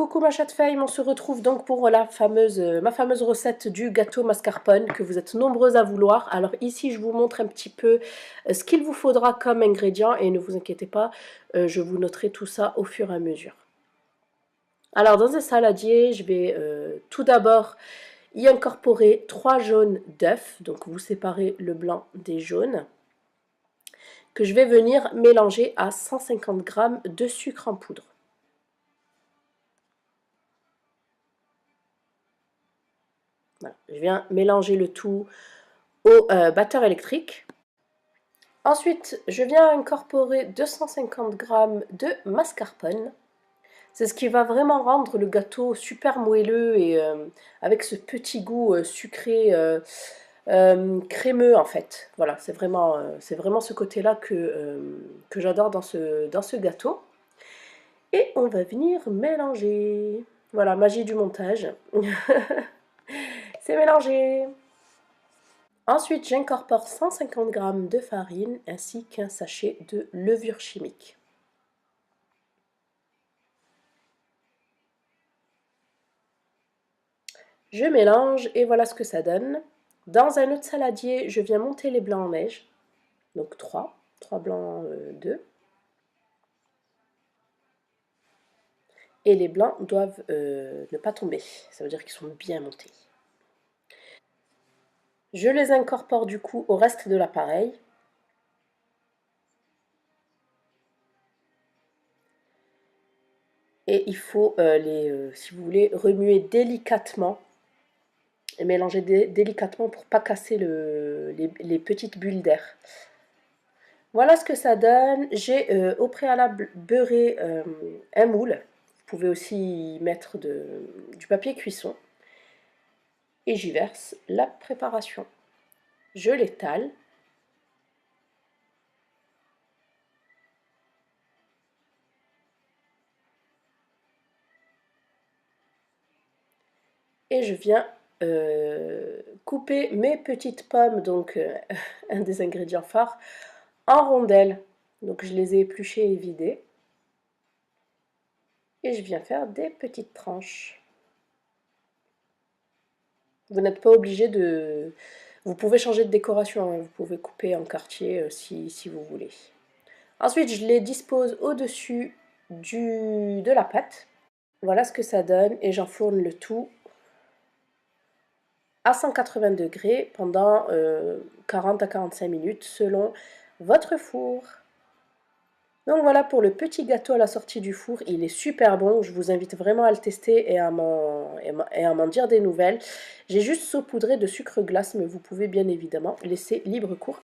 Coucou ma chatte fame, on se retrouve donc pour ma fameuse recette du gâteau mascarpone que vous êtes nombreuses à vouloir. Alors ici je vous montre un petit peu ce qu'il vous faudra comme ingrédients et ne vous inquiétez pas, je vous noterai tout ça au fur et à mesure. Alors dans un saladier, je vais tout d'abord y incorporer 3 jaunes d'œufs, donc vous séparez le blanc des jaunes, que je vais venir mélanger à 150 g de sucre en poudre. Voilà. Je viens mélanger le tout au batteur électrique. Ensuite, je viens incorporer 250 g de mascarpone. C'est ce qui va vraiment rendre le gâteau super moelleux et avec ce petit goût sucré, crémeux en fait. Voilà, c'est vraiment ce côté-là que j'adore dans ce gâteau. Et on va venir mélanger. Voilà, magie du montage. C'est mélangé. Ensuite, j'incorpore 150 g de farine ainsi qu'un sachet de levure chimique. Je mélange et voilà ce que ça donne. Dans un autre saladier, je viens monter les blancs en neige. Donc 3 blancs, 2. Et les blancs doivent ne pas tomber. Ça veut dire qu'ils sont bien montés. Je les incorpore du coup au reste de l'appareil. Et il faut si vous voulez, remuer délicatement et mélanger délicatement pour ne pas casser les petites bulles d'air. Voilà ce que ça donne. J'ai au préalable beurré un moule. Vous pouvez aussi y mettre du papier cuisson. Et j'y verse la préparation. Je l'étale. Et je viens couper mes petites pommes, donc un des ingrédients phares, en rondelles. Donc je les ai épluchées et vidées. Et je viens faire des petites tranches. Vous n'êtes pas obligé de... Vous pouvez changer de décoration, hein. Vous pouvez couper en quartier si vous voulez. Ensuite, je les dispose au-dessus de la pâte. Voilà ce que ça donne et j'enfourne le tout à 180 degrés pendant 40 à 45 minutes selon votre four. Donc voilà pour le petit gâteau à la sortie du four, il est super bon, je vous invite vraiment à le tester et à m'en dire des nouvelles. J'ai juste saupoudré de sucre glace, mais vous pouvez bien évidemment laisser libre cours